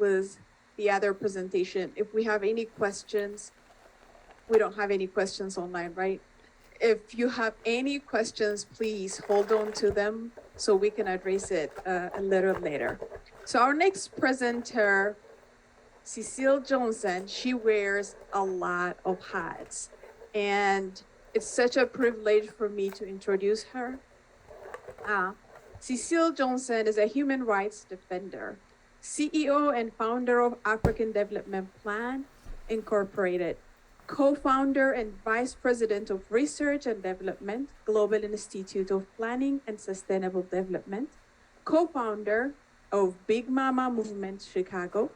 with the other presentation. If we have any questions, we don't have any questions online, right? If you have any questions, please hold on to them so we can address it a little later. So our next presenter, Cecile Johnson, she wears a lot of hats. And it's such a privilege for me to introduce her. Cecile Johnson is a human rights defender, CEO and founder of African Development Plan, Incorporated, co-founder and vice president of Research and Development, Global Institute of Planning and Sustainable Development, co-founder of Big Mama Movement Chicago.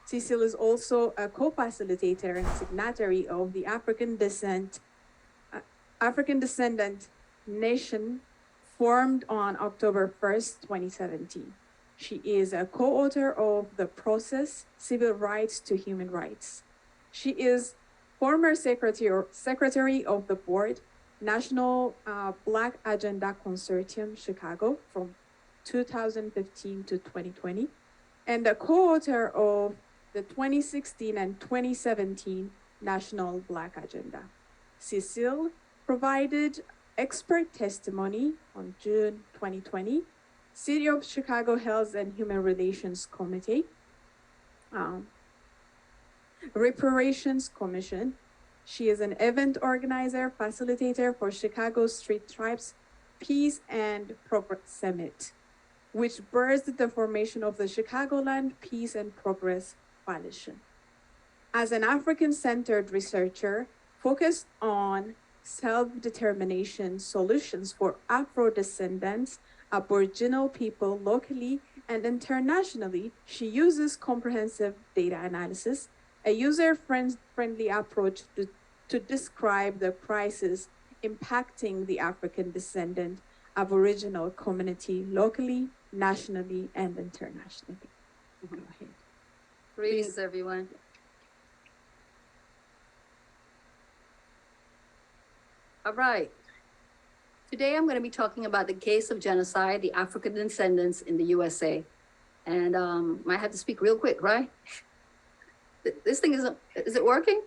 Cecile is also a co-facilitator and signatory of the African Descendant Nation formed on October 1st, 2017. She is a co-author of The Process, Civil Rights to Human Rights. She is former secretary of the board, National Black Agenda Consortium, Chicago, from 2015 to 2020, and the co-author of the 2016 and 2017 National Black Agenda. Cecile provided expert testimony on June 2020, City of Chicago Health and Human Relations Committee, Reparations Commission. She is an event organizer, facilitator for Chicago Street Tribes Peace and Progress Summit, which birthed the formation of the Chicagoland Peace and Progress Coalition. As an African-centered researcher focused on self-determination solutions for Afro-descendants, Aboriginal people locally and internationally, she uses comprehensive data analysis, a user-friendly approach to describe the crisis impacting the African descendant Aboriginal community locally, nationally, and internationally. Go ahead. Greetings, everyone. All right. Today, I'm going to be talking about the case of genocide, the African descendants in the USA. And I have to speak real quick, right? This thing is it working?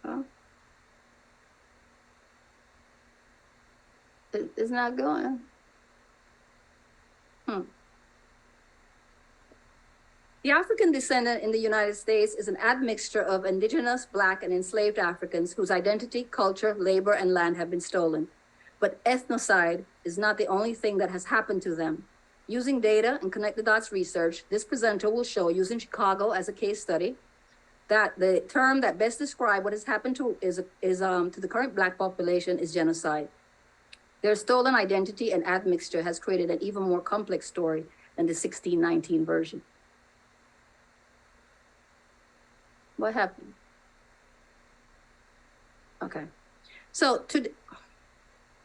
Oh. It's not going. The African descendant in the United States is an admixture of indigenous, Black, and enslaved Africans whose identity, culture, labor, and land have been stolen. But ethnocide is not the only thing that has happened to them. Using data and connect the dots research, this presenter will show, using Chicago as a case study, that the term that best describes what has happened to the current Black population is genocide. Their stolen identity and admixture has created an even more complex story than the 1619 version. What happened? Okay. So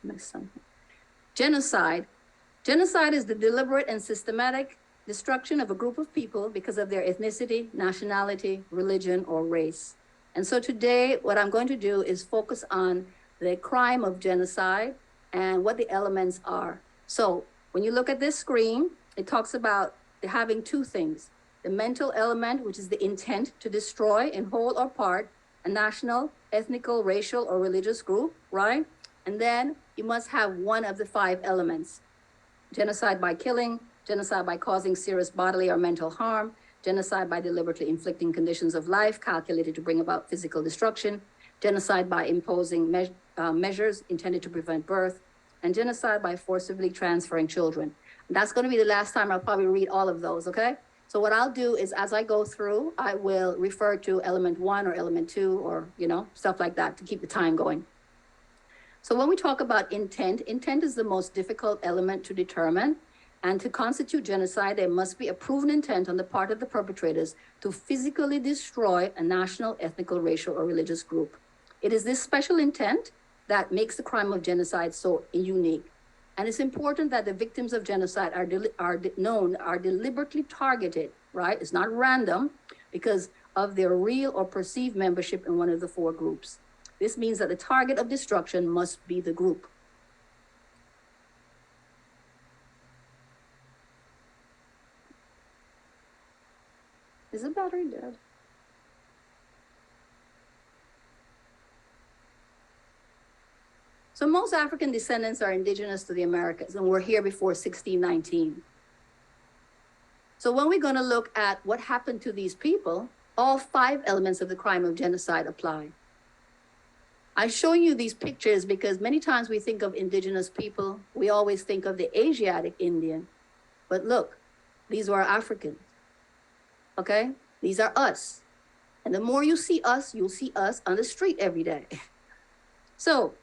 missed something. Genocide is the deliberate and systematic destruction of a group of people because of their ethnicity, nationality, religion, or race. And so today, what I'm going to do is focus on the crime of genocide and what the elements are. So when you look at this screen, it talks about having two things: the mental element, which is the intent to destroy in whole or part a national, ethnical, racial, or religious group, right? And then you must have one of the 5 elements: genocide by killing, genocide by causing serious bodily or mental harm, genocide by deliberately inflicting conditions of life calculated to bring about physical destruction, genocide by imposing measures intended to prevent birth, and genocide by forcibly transferring children. And that's going to be the last time I'll probably read all of those, okay? So what I'll do is, as I go through, I will refer to element 1 or element 2 or, stuff like that to keep the time going. So when we talk about intent is the most difficult element to determine. And to constitute genocide, there must be a proven intent on the part of the perpetrators to physically destroy a national, ethnical, racial, or religious group. It is this special intent that makes the crime of genocide so unique. And it's important that the victims of genocide are deliberately targeted, right? It's not random because of their real or perceived membership in one of the 4 groups. This means that the target of destruction must be the group. Is the battery dead? So most African descendants are indigenous to the Americas and were here before 1619. So when we're going to look at what happened to these people, all 5 elements of the crime of genocide apply. I'm showing you these pictures because many times we think of indigenous people, we always think of the Asiatic Indian. But look, these were Africans, okay? These are us. And the more you see us, you'll see us on the street every day. So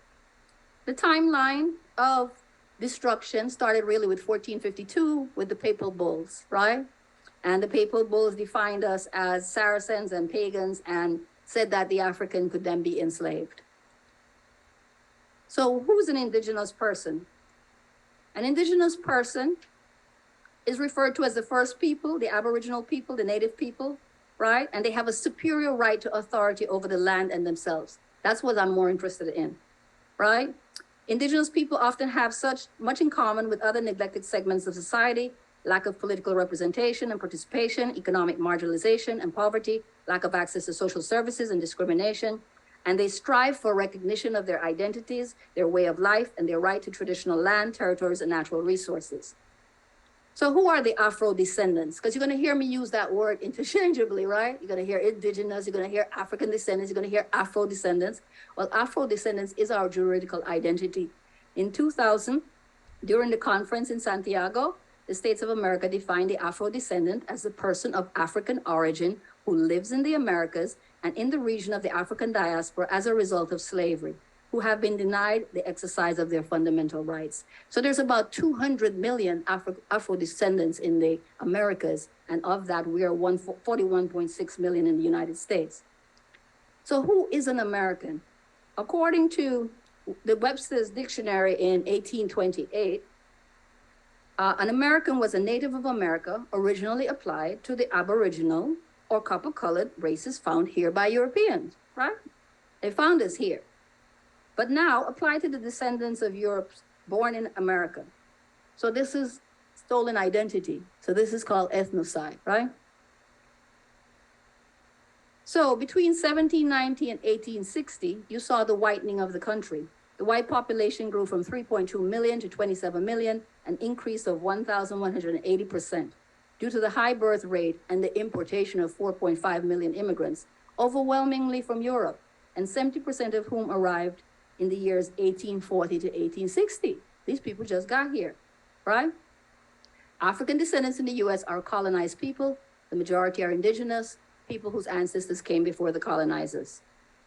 the timeline of destruction started really with 1452 with the papal bulls, right? And the papal bulls defined us as Saracens and pagans and said that the African could then be enslaved. So who's an indigenous person? An indigenous person is referred to as the first people, the Aboriginal people, the native people, right? And they have a superior right to authority over the land and themselves. That's what I'm more interested in, right? Indigenous people often have such much in common with other neglected segments of society: lack of political representation and participation, economic marginalization and poverty, lack of access to social services and discrimination. And they strive for recognition of their identities, their way of life, and their right to traditional land, territories, and natural resources. So who are the Afro-descendants? Because you're going to hear me use that word interchangeably, right? You're going to hear indigenous, you're going to hear African descendants, you're going to hear Afro-descendants. Well, Afro-descendants is our juridical identity. In 2000, during the conference in Santiago, the States of America defined the Afro-descendant as a person of African origin who lives in the Americas and in the region of the African diaspora as a result of slavery, who have been denied the exercise of their fundamental rights. So there's about 200 million Afro-descendants in the Americas, and of that, we are 41.6 million in the United States. So who is an American? According to the Webster's Dictionary in 1828, an American was a native of America, originally applied to the Aboriginal or copper-colored races found here by Europeans, right? They found us here. But now apply to the descendants of Europe's born in America. So this is stolen identity. So this is called ethnocide, right? So between 1790 and 1860, you saw the whitening of the country. The white population grew from 3.2 million to 27 million, an increase of 1,180%. Due to the high birth rate and the importation of 4.5 million immigrants, overwhelmingly from Europe, and 70% of whom arrived in the years 1840 to 1860. These people just got here, right? African descendants in the US are colonized people. The majority are indigenous, people whose ancestors came before the colonizers.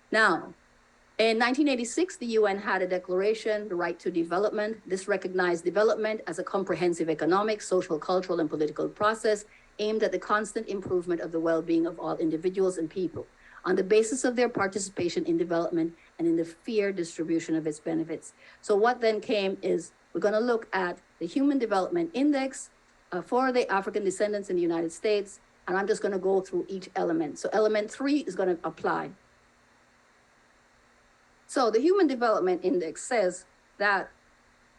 Now, in 1986, the UN had a declaration, the right to development. This recognized development as a comprehensive economic, social, cultural, and political process aimed at the constant improvement of the well-being of all individuals and people on the basis of their participation in development and in the fair distribution of its benefits. So what then came is we're going to look at the Human Development Index for the African descendants in the United States, and I'm just going to go through each element. So element 3 is going to apply. So the Human Development Index says that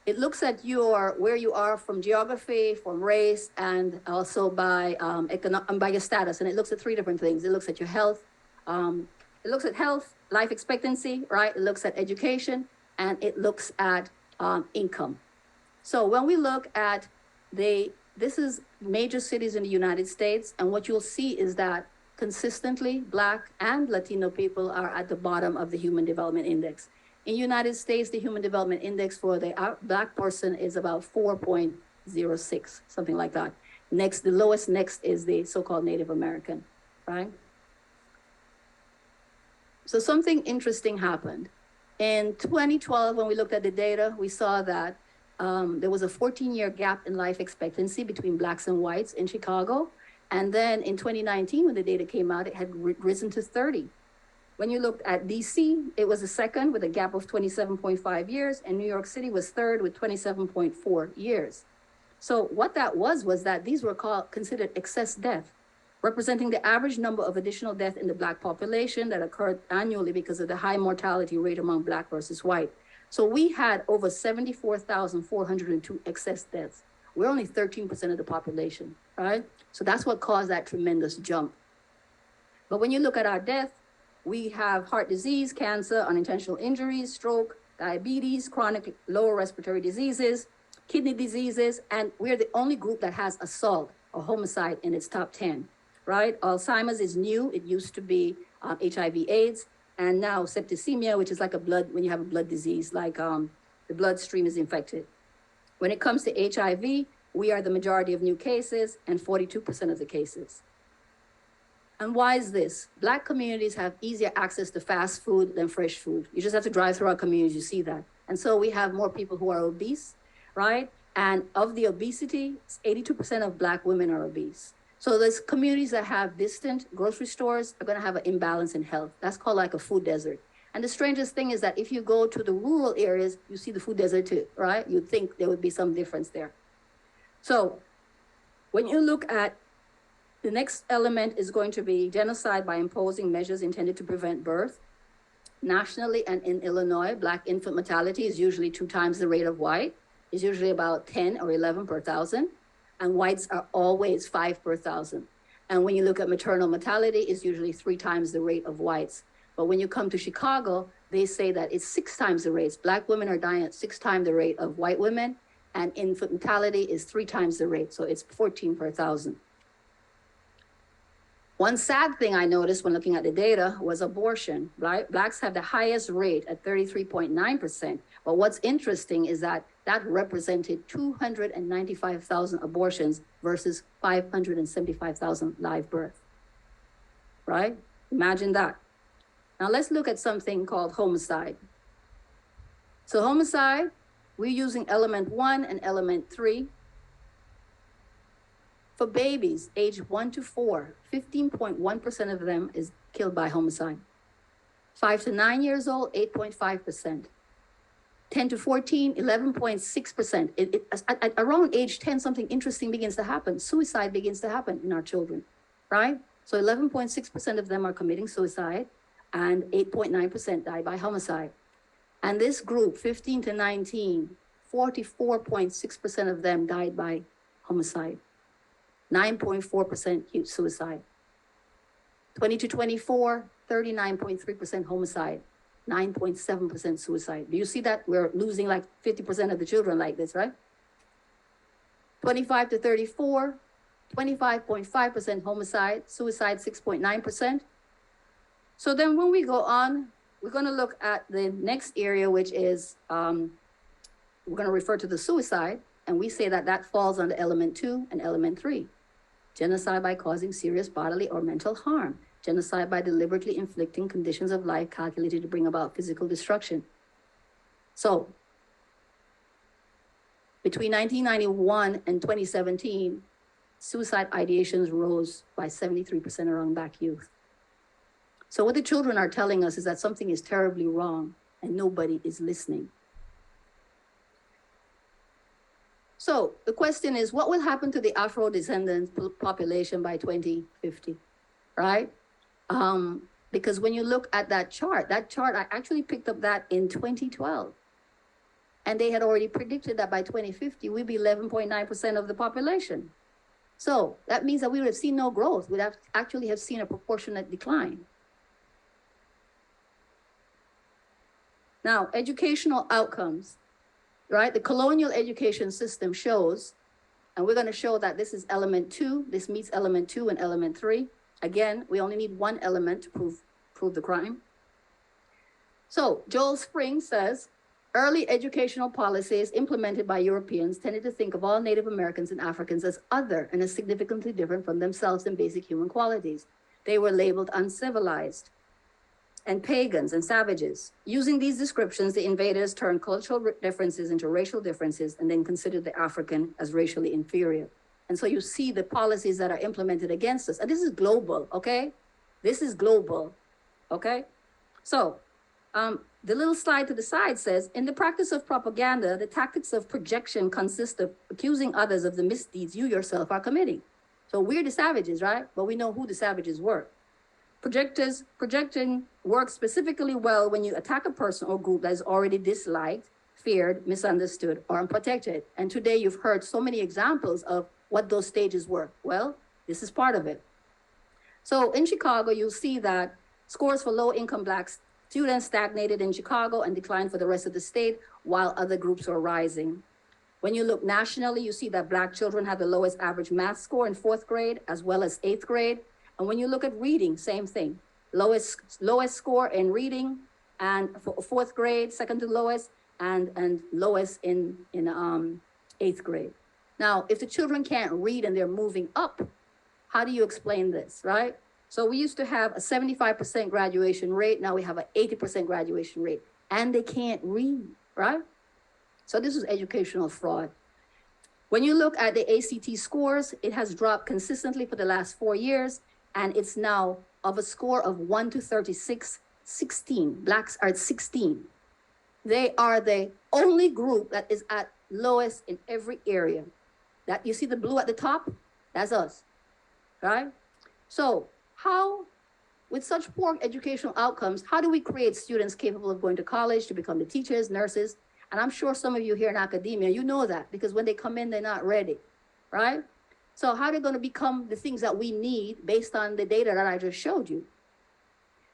it looks at where you are from geography, from race, and also by your status. And it looks at 3 different things. It looks at your health. It looks at health, life expectancy, right? It looks at education, and it looks at income. So when we look at this is major cities in the United States, and what you'll see is that consistently, Black and Latino people are at the bottom of the Human Development Index. In the United States, the Human Development Index for the Black person is about 4.06, something like that. Next, the lowest next is the so-called Native American, right? So something interesting happened. In 2012, when we looked at the data, we saw that there was a 14-year gap in life expectancy between Blacks and whites in Chicago. And then in 2019, when the data came out, it had risen to 30. When you looked at DC, it was the second with a gap of 27.5 years, and New York City was third with 27.4 years. So what that was that these were considered excess death, representing the average number of additional deaths in the Black population that occurred annually because of the high mortality rate among Black versus white. So we had over 74,402 excess deaths. We're only 13% of the population, right? So that's what caused that tremendous jump. But when you look at our death, we have heart disease, cancer, unintentional injuries, stroke, diabetes, chronic lower respiratory diseases, kidney diseases, and we're the only group that has assault or homicide in its top 10, right? Alzheimer's is new. It used to be HIV/AIDS, and now septicemia, which is like when you have a blood disease, like the bloodstream is infected. When it comes to HIV, we are the majority of new cases and 42% of the cases. And why is this? Black communities have easier access to fast food than fresh food. You just have to drive through our communities, you see that. And so we have more people who are obese, right? And of the obesity, 82% of Black women are obese. So those communities that have distant grocery stores are gonna have an imbalance in health. That's called like a food desert. And the strangest thing is that if you go to the rural areas, you see the food desert too, right? You'd think there would be some difference there. So when you look at the next element is going to be genocide by imposing measures intended to prevent birth. Nationally and in Illinois, Black infant mortality is usually 2 times the rate of white. It's usually about 10 or 11 per 1,000. And whites are always 5 per 1,000. And when you look at maternal mortality, it's usually 3 times the rate of whites. But when you come to Chicago, they say that it's 6 times the rates. Black women are dying at 6 times the rate of white women, and infant mortality is 3 times the rate. So it's 14 per 1,000. One sad thing I noticed when looking at the data was abortion, right? Blacks have the highest rate at 33.9%. But what's interesting is that represented 295,000 abortions versus 575,000 live births, right? Imagine that. Now let's look at something called homicide. So homicide, we're using element 1 and element 3. For babies aged 1 to 4, 15.1% of them is killed by homicide. 5 to 9 years old, 8.5%. 10 to 14, 11.6%. At around age 10, something interesting begins to happen. Suicide begins to happen in our children, right? So 11.6% of them are committing suicide, and 8.9% die by homicide. And this group, 15 to 19, 44.6% of them died by homicide. 9.4% suicide. 20 to 24, 39.3% homicide, 9.7% suicide. Do you see that? We're losing like 50% of the children like this, right? 25 to 34, 25.5% homicide, suicide 6.9%. So then when we go on, we're gonna look at the next area, which is, we're gonna refer to the suicide, and we say that that falls under element 2 and element 3. Genocide by causing serious bodily or mental harm. Genocide by deliberately inflicting conditions of life calculated to bring about physical destruction. So, between 1991 and 2017, suicide ideations rose by 73% around Black youth. So what the children are telling us is that something is terribly wrong and nobody is listening. So the question is, what will happen to the Afro-descendant population by 2050, right? Because when you look at that chart, I actually picked up that in 2012. And they had already predicted that by 2050, we'd be 11.9% of the population. So that means that we would have seen no growth. We'd actually have seen a proportionate decline. Now, educational outcomes. Right? The colonial education system shows, and we're going to show that this is element 2. This meets element 2 and element 3. Again, we only need one element to prove the crime. So Joel Spring says, early educational policies implemented by Europeans tended to think of all Native Americans and Africans as other and as significantly different from themselves in basic human qualities. They were labeled uncivilized and pagans and savages. Using these descriptions, the invaders turned cultural differences into racial differences and then considered the African as racially inferior. And so you see the policies that are implemented against us. And this is global, okay? This is global, okay? So the little slide to the side says, in the practice of propaganda, the tactics of projection consist of accusing others of the misdeeds you yourself are committing. So we're the savages, right? But we know who the savages were. Projecting works specifically well when you attack a person or group that is already disliked, feared, misunderstood, or unprotected. And today you've heard so many examples of what those stages were. Well, this is part of it. So in Chicago, you'll see that scores for low-income Black students stagnated in Chicago and declined for the rest of the state, while other groups are rising. When you look nationally, you see that Black children have the lowest average math score in 4th grade, as well as 8th grade. And when you look at reading, same thing. Lowest score in reading, and for 4th grade, second to lowest, and lowest in 8th grade. Now, if the children can't read and they're moving up, how do you explain this, right? So we used to have a 75% graduation rate. Now we have an 80% graduation rate, and they can't read, right? So this is educational fraud. When you look at the ACT scores, it has dropped consistently for the last 4 years, and it's now of a score of 1 to 36, 16. Blacks are at 16. They are the only group that is at lowest in every area. That you see the blue at the top? That's us, right? So how, with such poor educational outcomes, how do we create students capable of going to college to become the teachers, nurses? And I'm sure some of you here in academia, you know that, because when they come in, they're not ready, right? So how are they going to become the things that we need based on the data that I just showed you?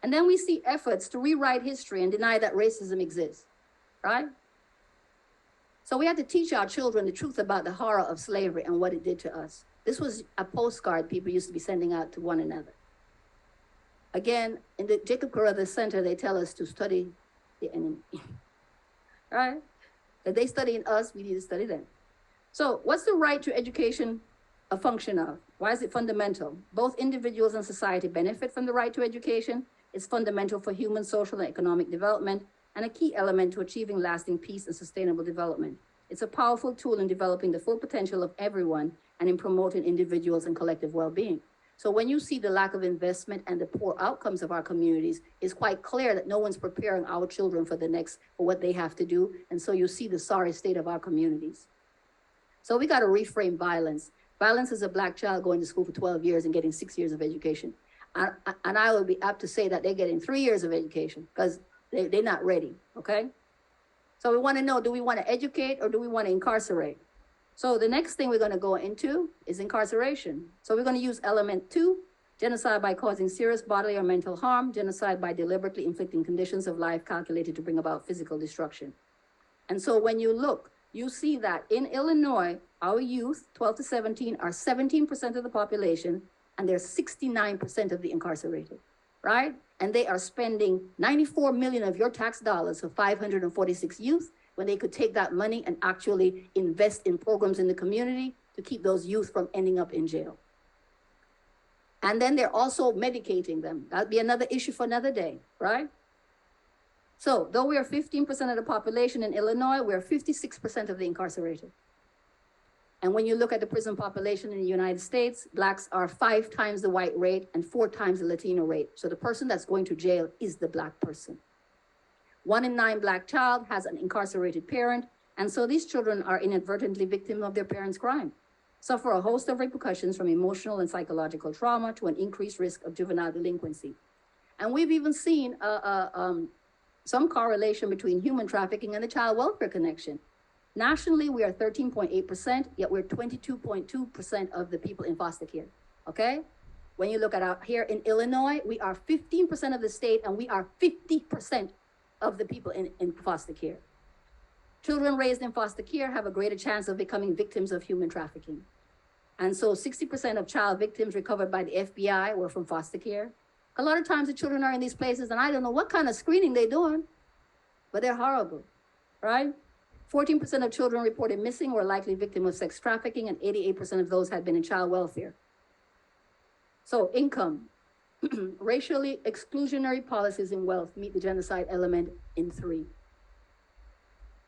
And then we see efforts to rewrite history and deny that racism exists, right? So we had to teach our children the truth about the horror of slavery and what it did to us. This was a postcard people used to be sending out to one another. Again, in the Jacob Carruthers Center, they tell us to study the enemy, right? If they study in us, we need to study them. So what's the right to education a function of? Why is it fundamental? Both individuals and society benefit from the right to education. It's fundamental for human, social, and economic development, and a key element to achieving lasting peace and sustainable development. It's a powerful tool in developing the full potential of everyone and in promoting individuals and collective well-being. So when you see the lack of investment and the poor outcomes of our communities, it's quite clear that no one's preparing our children for what they have to do. And so you see the sorry state of our communities. So we got to reframe violence. Violence is a Black child going to school for 12 years and getting 6 years of education. And I would be apt to say that they're getting 3 years of education because they're not ready, okay? So we want to know, do we want to educate or do we want to incarcerate? So the next thing we're going to go into is incarceration. So we're going to use element 2, genocide by causing serious bodily or mental harm, genocide by deliberately inflicting conditions of life calculated to bring about physical destruction. And so when you look, you see that in Illinois, our youth, 12 to 17, are 17% of the population, and they're 69% of the incarcerated, right? And they are spending 94 million of your tax dollars for 546 youth, when they could take that money and actually invest in programs in the community to keep those youth from ending up in jail. And then they're also medicating them. That'd be another issue for another day, right? So though we are 15% of the population in Illinois, we're 56% of the incarcerated. And when you look at the prison population in the United States, Blacks are 5 times the white rate and 4 times the Latino rate. So the person that's going to jail is the Black person. 1 in 9 Black child has an incarcerated parent. And so these children are inadvertently victims of their parents' crime, suffer a host of repercussions from emotional and psychological trauma to an increased risk of juvenile delinquency. And we've even seen some correlation between human trafficking and the child welfare connection. Nationally, we are 13.8%, yet we're 22.2% of the people in foster care, okay? When you look at here in Illinois, we are 15% of the state, and we are 50% of the people in foster care. Children raised in foster care have a greater chance of becoming victims of human trafficking. And so 60% of child victims recovered by the FBI were from foster care. A lot of times the children are in these places, and I don't know what kind of screening they're doing, but they're horrible, right? 14% of children reported missing or likely victim of sex trafficking, and 88% of those had been in child welfare. So income, racially exclusionary policies in wealth meet the genocide element in 3.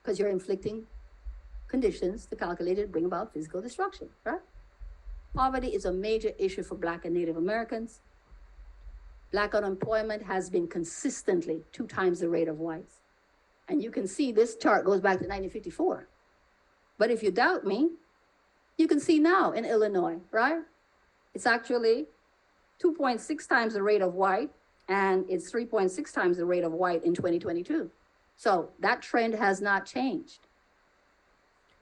Because you're inflicting conditions to calculate it, bring about physical destruction, right? Poverty is a major issue for Black and Native Americans. Black unemployment has been consistently 2 times the rate of whites. And you can see this chart goes back to 1954. But if you doubt me, you can see now in Illinois, right? It's actually 2.6 times the rate of white, and it's 3.6 times the rate of white in 2022. So that trend has not changed.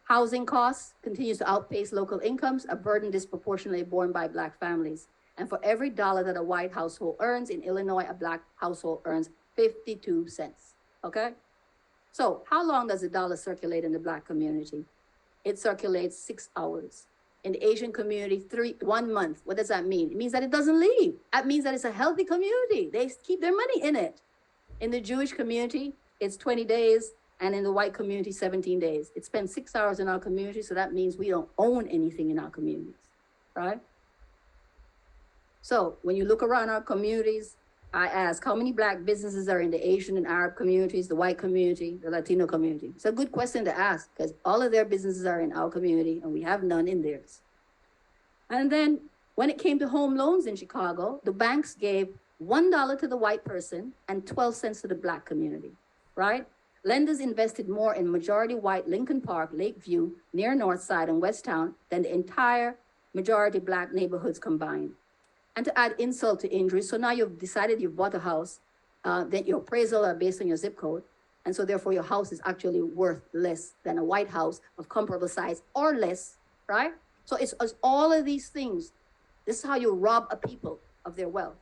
Housing costs continues to outpace local incomes, a burden disproportionately borne by Black families. And for every dollar that a white household earns in Illinois, a black household earns 52 cents. Okay? So how long does a dollar circulate in the black community? It circulates 6 hours. In the Asian community, 1 month. What does that mean? It means that it doesn't leave. That means that it's a healthy community. They keep their money in it. In the Jewish community, it's 20 days, and in the white community, 17 days. It spends 6 hours in our community, so that means we don't own anything in our communities, right? So when you look around our communities, I ask how many black businesses are in the Asian and Arab communities, the white community, the Latino community. It's a good question to ask because all of their businesses are in our community and we have none in theirs. And then when it came to home loans in Chicago, the banks gave $1 to the white person and 12 cents to the black community, right? Lenders invested more in majority white Lincoln Park, Lakeview, near Northside and Westtown than the entire majority black neighborhoods combined. And to add insult to injury, so now you've decided you've bought a house, that your appraisal are based on your zip code, and so therefore your house is actually worth less than a white house of comparable size or less, right? So it's all of these things. This is how you rob a people of their wealth.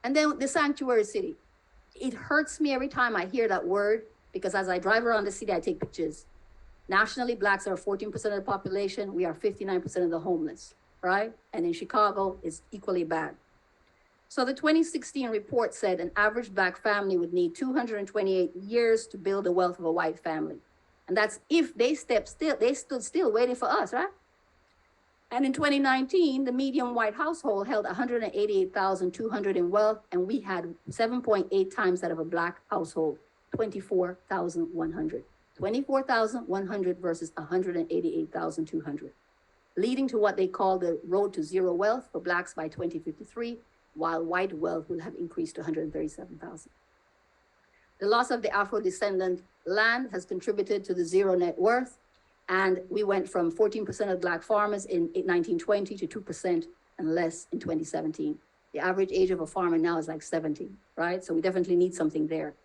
And then the sanctuary city. It hurts me every time I hear that word because as I drive around the city, I take pictures. Nationally, blacks are 14% of the population. We are 59% of the homeless, right? And in Chicago, it's equally bad. So the 2016 report said an average black family would need 228 years to build the wealth of a white family. And that's if they stood still waiting for us, right? And in 2019, the median white household held 188,200 in wealth, and we had 7.8 times that of a black household, 24,100. 24,100 versus 188,200, leading to what they call the road to zero wealth for blacks by 2053, while white wealth will have increased to 137,000. The loss of the Afro-descendant land has contributed to the zero net worth, and we went from 14% of black farmers in 1920 to 2% and less in 2017. The average age of a farmer now is like 70, right? So we definitely need something there.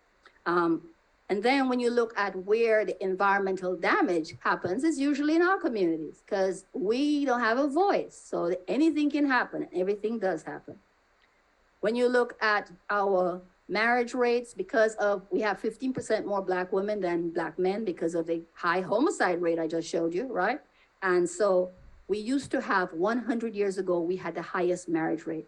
And then when you look at where the environmental damage happens, it's usually in our communities because we don't have a voice. So anything can happen and everything does happen. When you look at our marriage rates, because of, we have 15% more black women than black men because of the high homicide rate I just showed you, right? And so we used to have 100 years ago, we had the highest marriage rate.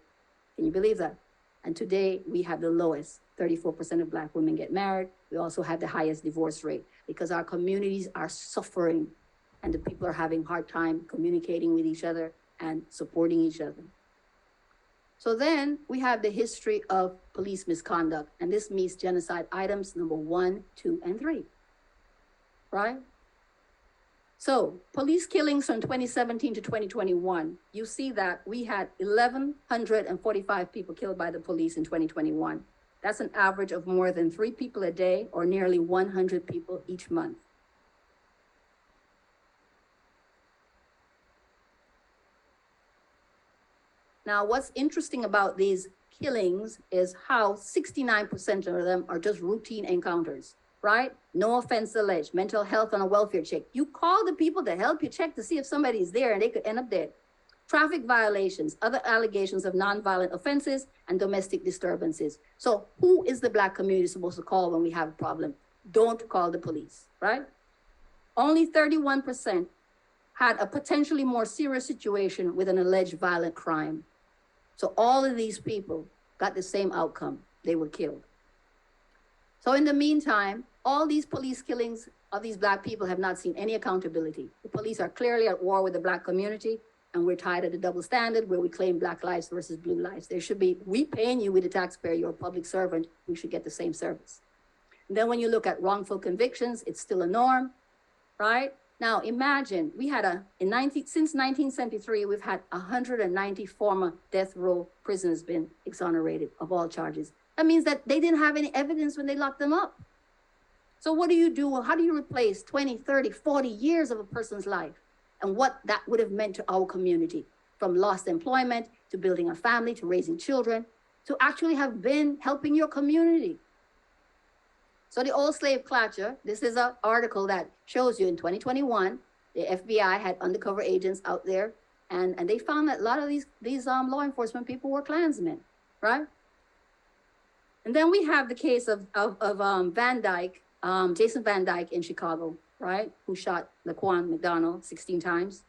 Can you believe that? And today we have the lowest. 34% of black women get married. We also have the highest divorce rate because our communities are suffering and the people are having a hard time communicating with each other and supporting each other. So then we have the history of police misconduct, and this meets genocide items number 1, 2, and 3, right? So police killings from 2017 to 2021, you see that we had 1,145 people killed by the police in 2021. That's an average of more than 3 people a day or nearly 100 people each month. Now, what's interesting about these killings is how 69% of them are just routine encounters, right? No offense alleged, mental health on a welfare check. You call the people to help you check to see if somebody's there and they could end up dead. Traffic violations, other allegations of nonviolent offenses, and domestic disturbances. So who is the black community supposed to call when we have a problem? Don't call the police, right? Only 31% had a potentially more serious situation with an alleged violent crime. So all of these people got the same outcome. They were killed. So in the meantime, all these police killings of these black people have not seen any accountability. The police are clearly at war with the black community, and we're tied at a double standard where we claim black lives versus blue lives. There should be, we paying you with the taxpayer, you're a public servant, we should get the same service. And then when you look at wrongful convictions, it's still a norm, right? Now imagine, we had since 1973, we've had 190 former death row prisoners been exonerated of all charges. That means that they didn't have any evidence when they locked them up. So what do you do? Well, how do you replace 20, 30, 40 years of a person's life? And what that would have meant to our community, from lost employment, to building a family, to raising children, to actually have been helping your community. So the old slave clutcher, this is an article that shows you in 2021, the FBI had undercover agents out there And they found that a lot of these law enforcement people were Klansmen, right? And then we have the case of Van Dyke, Jason Van Dyke in Chicago, right? Who shot Laquan McDonald 16 times.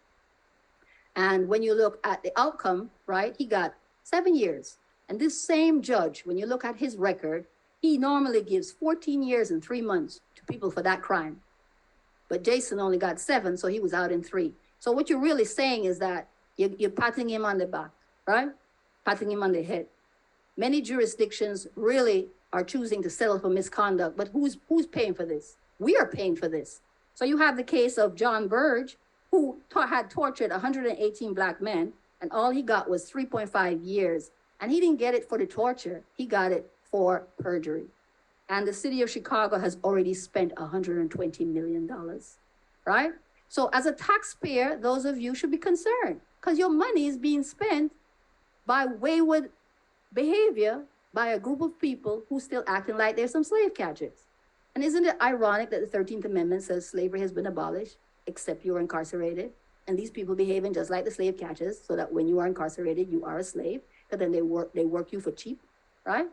And when you look at the outcome, right, he got 7 years. And this same judge, when you look at his record, he normally gives 14 years and 3 months to people for that crime. But Jason only got 7, so he was out in 3. So what you're really saying is that you're patting him on the back, right? Patting him on the head. Many jurisdictions really are choosing to settle for misconduct, but who's paying for this? We are paying for this. So you have the case of John Burge, who had tortured 118 Black men, and all he got was 3.5 years. And he didn't get it for the torture, he got it for perjury. And the city of Chicago has already spent $120 million, right? So as a taxpayer, those of you should be concerned because your money is being spent by wayward behavior by a group of people who still acting like they're some slave catchers. And isn't it ironic that the 13th Amendment says slavery has been abolished, except you're incarcerated? And these people behaving just like the slave catchers, so that when you are incarcerated, you are a slave, but then they work you for cheap, right?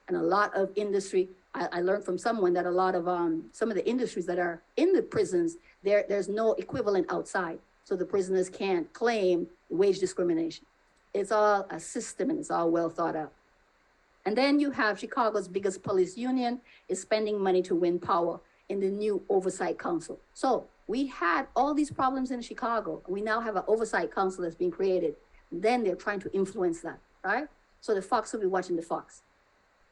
And a lot of industry, I learned from someone that a lot of some of the industries that are in the prisons, there's no equivalent outside. So the prisoners can't claim wage discrimination. It's all a system and it's all well thought out. And then you have Chicago's biggest police union is spending money to win power in the new Oversight Council. So we had all these problems in Chicago. We now have an Oversight Council that's being created. Then they're trying to influence that, right? So the Fox will be watching the Fox.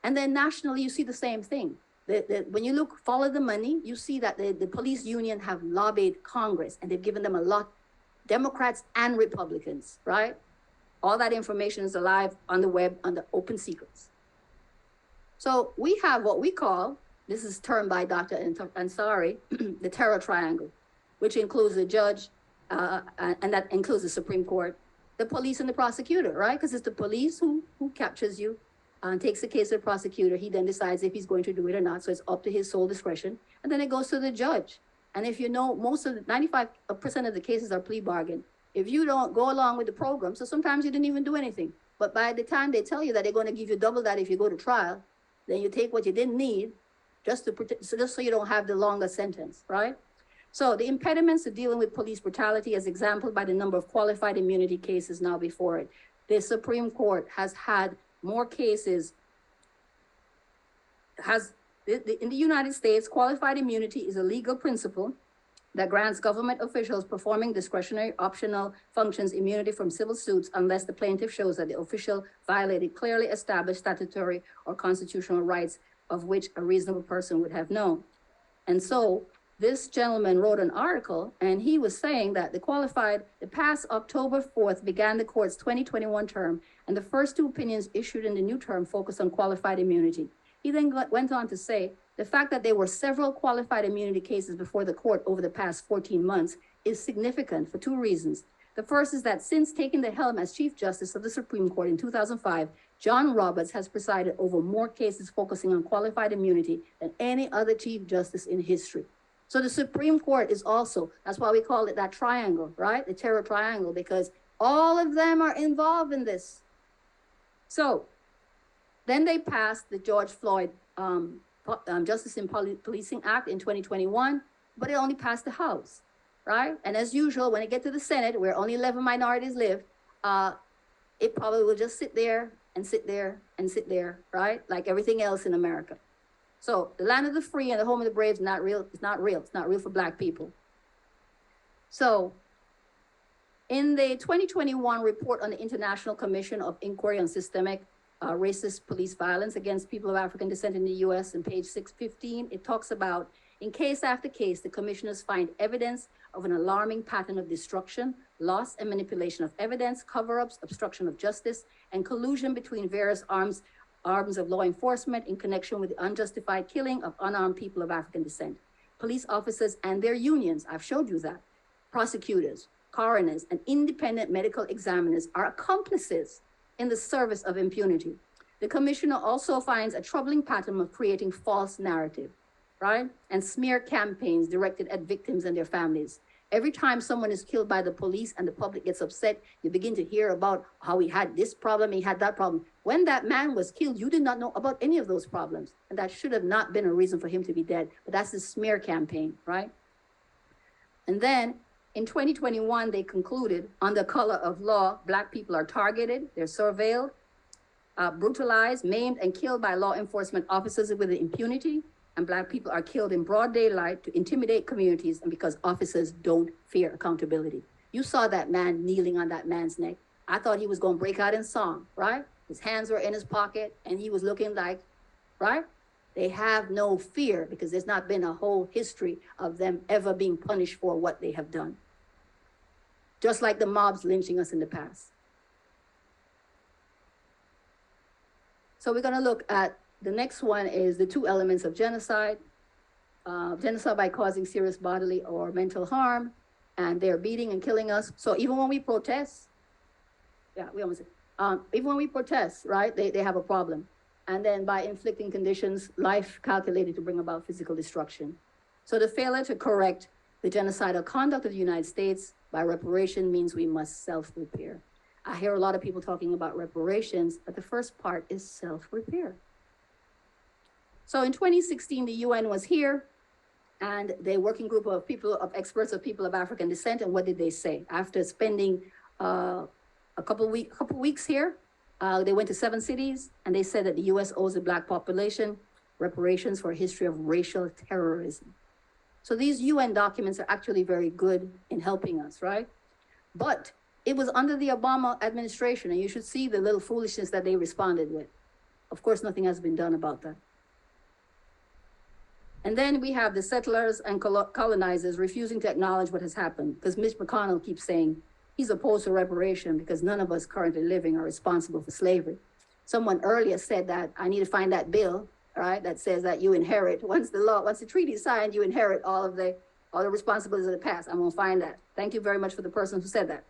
And then nationally, you see the same thing. When you follow the money, you see that the police union have lobbied Congress and they've given them a lot, Democrats and Republicans, right? All that information is alive on the web under open secrets. So we have what we call, this is termed by Dr. Ansari, the terror triangle, which includes the judge, and that includes the Supreme Court, the police and the prosecutor, right? Because it's the police who captures you and takes the case to the prosecutor. He then decides if he's going to do it or not. So it's up to his sole discretion. And then it goes to the judge. And if you know, 95% of the cases are plea bargain. If you don't go along with the program, so sometimes you didn't even do anything. But by the time they tell you that they're going to give you double that if you go to trial, then you take what you didn't need just so you don't have the longer sentence, right? So the impediments to dealing with police brutality is exampled by the number of qualified immunity cases now before it. The Supreme Court has had more cases, in the United States, qualified immunity is a legal principle that grants government officials performing discretionary optional functions immunity from civil suits unless the plaintiff shows that the official violated clearly established statutory or constitutional rights of which a reasonable person would have known. And so this gentleman wrote an article and he was saying that the past October 4th began the court's 2021 term, and the first 2 opinions issued in the new term focused on qualified immunity. He then went on to say, the fact that there were several qualified immunity cases before the court over the past 14 months is significant for 2 reasons. The first is that since taking the helm as Chief Justice of the Supreme Court in 2005, John Roberts has presided over more cases focusing on qualified immunity than any other Chief Justice in history. So the Supreme Court is also, that's why we call it that triangle, right? The terror triangle, because all of them are involved in this. So then they passed the George Floyd Justice in Policing Act in 2021, but it only passed the House, right? And as usual, when it gets to the Senate, where only 11 minorities live, it probably will just sit there and sit there and sit there, right? Like everything else in America. So the land of the free and the home of the brave is not real. It's not real. It's not real for Black people. So in the 2021 report on the International Commission of Inquiry on Systemic Racist Police Violence against People of African Descent in the U.S. on page 615, it talks about, in case after case, the commissioners find evidence of an alarming pattern of destruction, loss and manipulation of evidence, cover-ups, obstruction of justice, and collusion between various arms of law enforcement in connection with the unjustified killing of unarmed people of African descent. Police officers and their unions, I've showed you that, prosecutors, coroners, and independent medical examiners are accomplices in the service of impunity. The commissioner also finds a troubling pattern of creating false narrative, right? And smear campaigns directed at victims and their families. Every time someone is killed by the police and the public gets upset, you begin to hear about how he had this problem, he had that problem. When that man was killed, you did not know about any of those problems. And that should have not been a reason for him to be dead. But that's the smear campaign, right? And then in 2021, they concluded, under color of law, Black people are targeted, they're surveilled, brutalized, maimed, and killed by law enforcement officers with impunity. And Black people are killed in broad daylight to intimidate communities and because officers don't fear accountability. You saw that man kneeling on that man's neck. I thought he was going to break out in song, right? His hands were in his pocket and he was looking like, right? They have no fear because there's not been a whole history of them ever being punished for what they have done. Just like the mobs lynching us in the past. So we're going to look at the next one is the two elements of genocide. Genocide by causing serious bodily or mental harm, and they're beating and killing us. So even when we protest, even when we protest, right, they have a problem. And then by inflicting conditions, life calculated to bring about physical destruction. So the failure to correct the genocidal conduct of the United States by reparation means we must self-repair. I hear a lot of people talking about reparations, but the first part is self-repair. So in 2016, the UN was here and the working group of experts of people of African descent. And what did they say? After spending a couple weeks here, they went to 7 cities and they said that the US owes the Black population reparations for a history of racial terrorism. So these UN documents are actually very good in helping us, right? But it was under the Obama administration, and you should see the little foolishness that they responded with. Of course, nothing has been done about that. And then we have the settlers and colonizers refusing to acknowledge what has happened, because Mitch McConnell keeps saying he's opposed to reparation because none of us currently living are responsible for slavery. Someone earlier said that I need to find that bill, all right, that says that you inherit, once the treaty is signed, you inherit all the responsibilities of the past. I'm gonna find that. Thank you very much for the person who said that.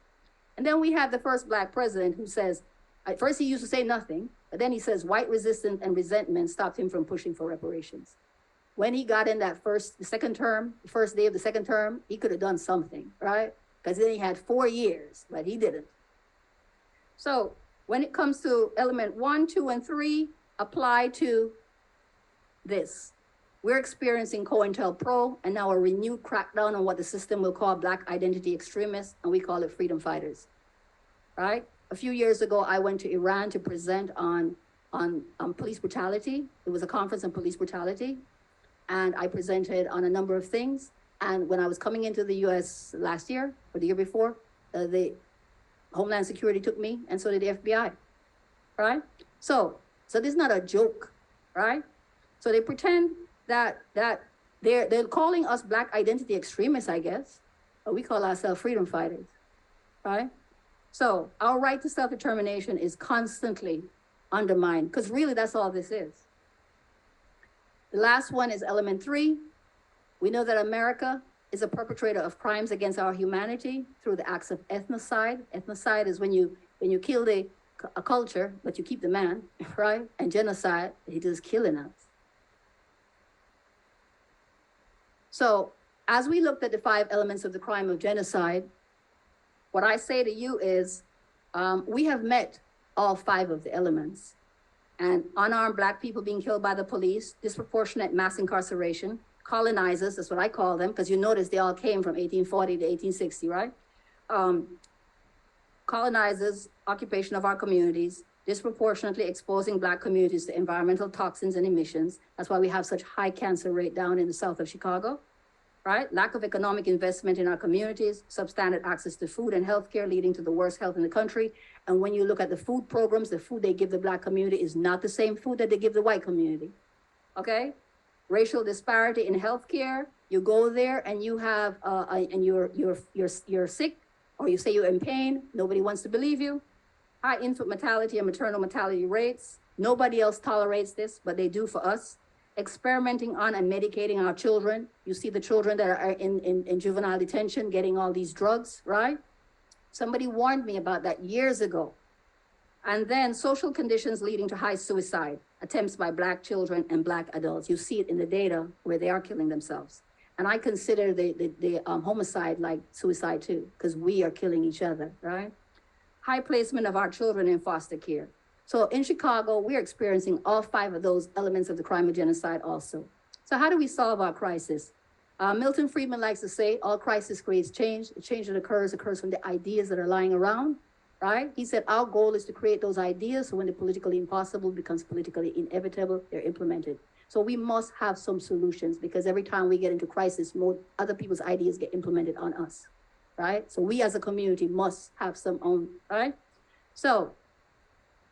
And then we have the first Black president who says, at first he used to say nothing, but then he says white resistance and resentment stopped him from pushing for reparations. When he got in that the first day of the second term, he could have done something, right? Because then he had 4 years, but he didn't. So when it comes to element 1, 2, and 3, apply to this. We're experiencing COINTELPRO and now a renewed crackdown on what the system will call Black identity extremists, and we call it freedom fighters, right? A few years ago, I went to Iran to present on police brutality. It was a conference on police brutality. And I presented on a number of things. And when I was coming into the US last year, or the year before, the Homeland Security took me, and so did the FBI, right? So this is not a joke, right? So they pretend that they're calling us Black identity extremists, I guess, but we call ourselves freedom fighters, right? So our right to self-determination is constantly undermined, because really that's all this is. The last one is element 3. We know that America is a perpetrator of crimes against our humanity through the acts of ethnicide. Ethnicide is when you kill a culture, but you keep the man, right? And genocide, he just killing us. So as we looked at the 5 elements of the crime of genocide, what I say to you is, we have met all 5 of the elements. And unarmed Black people being killed by the police, disproportionate mass incarceration, colonizers, that's what I call them, because you notice they all came from 1840 to 1860, right? Colonizers, occupation of our communities, disproportionately exposing Black communities to environmental toxins and emissions. That's why we have such high cancer rate down in the south of Chicago, right? Lack of economic investment in our communities, substandard access to food and healthcare, leading to the worst health in the country. And when you look at the food programs, the food they give the Black community is not the same food that they give the white community, okay? Racial disparity in healthcare. You go there and you have, and you're sick, or you say you're in pain. Nobody wants to believe you. High infant mortality and maternal mortality rates. Nobody else tolerates this, but they do for us. Experimenting on and medicating our children. You see the children that are in juvenile detention getting all these drugs, right? Somebody warned me about that years ago. And then social conditions leading to high suicide, attempts by Black children and Black adults. You see it in the data where they are killing themselves. And I consider the homicide like suicide too, because we are killing each other, right? High placement of our children in foster care. So in Chicago, we're experiencing all 5 of those elements of the crime of genocide also. So how do we solve our crisis? Milton Friedman likes to say, all crisis creates change. The change that occurs from the ideas that are lying around, right? He said, our goal is to create those ideas so when the politically impossible becomes politically inevitable, they're implemented. So we must have some solutions because every time we get into crisis mode, other people's ideas get implemented on us, right? So we as a community must have some own, right? So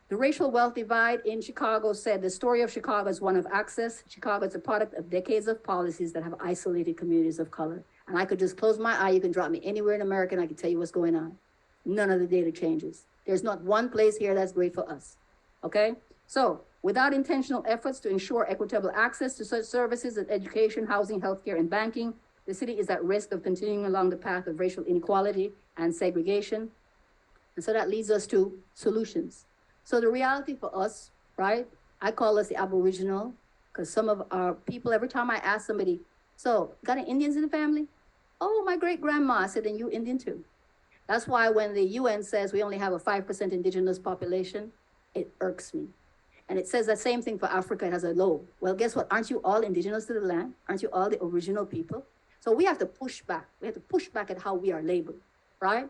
the racial wealth divide in Chicago said the story of Chicago is one of access. Chicago is a product of decades of policies that have isolated communities of color. And I could just close my eye. You can drop me anywhere in America and I can tell you what's going on. None of the data changes. There's not one place here that's great for us. Okay? So without intentional efforts to ensure equitable access to such services as education, housing, healthcare, and banking, the city is at risk of continuing along the path of racial inequality and segregation. And so that leads us to solutions. So the reality for us, right? I call us the Aboriginal, because some of our people, every time I ask somebody, so got any Indians in the family? Oh, my great grandma. I said, then you Indian too. That's why when the UN says we only have a 5% indigenous population, it irks me. And it says the same thing for Africa, it has a low. Well, guess what? Aren't you all indigenous to the land? Aren't you all the original people? So we have to push back. We have to push back at how we are labeled, right?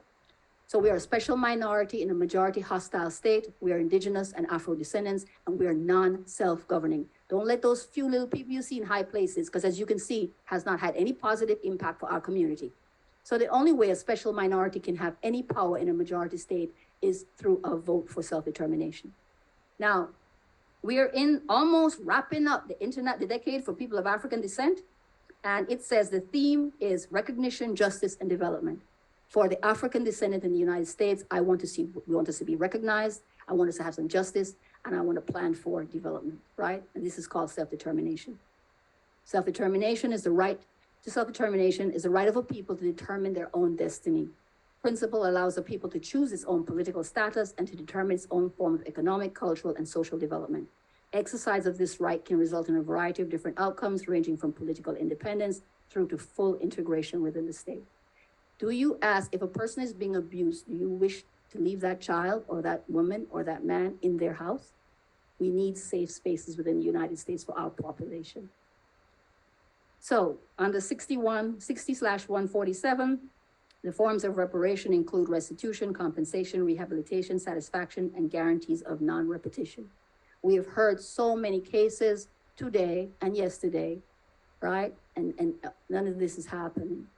So we are a special minority in a majority hostile state. We are indigenous and Afro-descendants, and we are non-self-governing. Don't let those few little people you see in high places, because as you can see, has not had any positive impact for our community. So the only way a special minority can have any power in a majority state is through a vote for self-determination. Now, we are in almost wrapping up the decade for people of African descent, and it says the theme is recognition, justice, and development. For the African descendant in the United States, we want us to be recognized, I want us to have some justice, and I want to plan for development, right? And this is called self-determination. Self-determination is the right to self-determination is the right of a people to determine their own destiny. Principle allows a people to choose its own political status and to determine its own form of economic, cultural, and social development. Exercise of this right can result in a variety of different outcomes, ranging from political independence through to full integration within the state. Do you ask, if a person is being abused, do you wish to leave that child or that woman or that man in their house? We need safe spaces within the United States for our population. So under 60/147, the forms of reparation include restitution, compensation, rehabilitation, satisfaction, and guarantees of non-repetition. We have heard so many cases today and yesterday, right? And none of this is happening.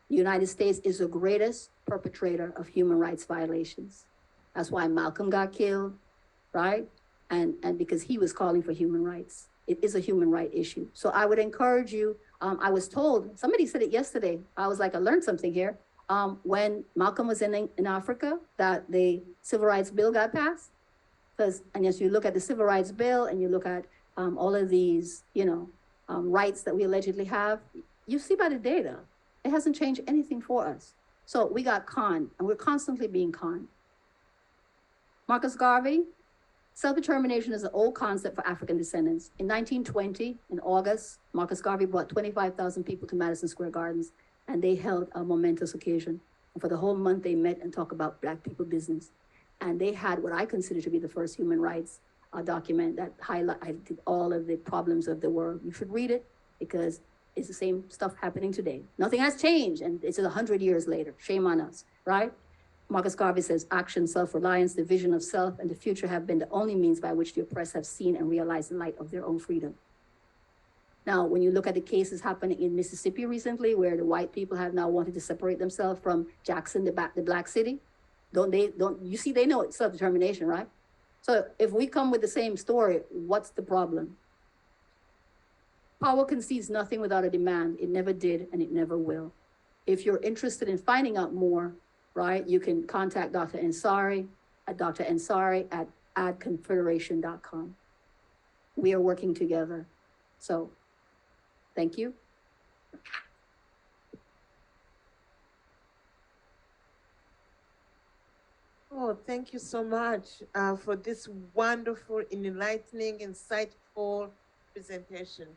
The United States is the greatest perpetrator of human rights violations. That's why Malcolm got killed, right? And because he was calling for human rights. It is a human right issue. So I would encourage you, I was told, somebody said it yesterday, I was like, I learned something here. When Malcolm was in Africa, that the Civil Rights Bill got passed. And as you look at the Civil Rights Bill and you look at all of these, rights that we allegedly have, you see by the data, it hasn't changed anything for us. So we got conned, and we're constantly being conned. Marcus Garvey, self-determination is an old concept for African descendants. In 1920, in August, Marcus Garvey brought 25,000 people to Madison Square Gardens, and they held a momentous occasion. And for the whole month, they met and talked about Black people business. And they had what I consider to be the first human rights document that highlighted all of the problems of the world. You should read it because it's the same stuff happening today. Nothing has changed, and it's 100 years later. Shame on us, right? Marcus Garvey says, action, self-reliance, the vision of self, and the future have been the only means by which the oppressed have seen and realized the light of their own freedom. Now, when you look at the cases happening in Mississippi recently, where the white people have now wanted to separate themselves from Jackson, the Black city, you see, they know it's self-determination, right? So if we come with the same story, what's the problem? Power concedes nothing without a demand. It never did, and it never will. If you're interested in finding out more, right, you can contact Dr. Ansari at dransari@confederation.com. We are working together. So, thank you. Oh, thank you so much for this wonderful, enlightening, insightful presentation.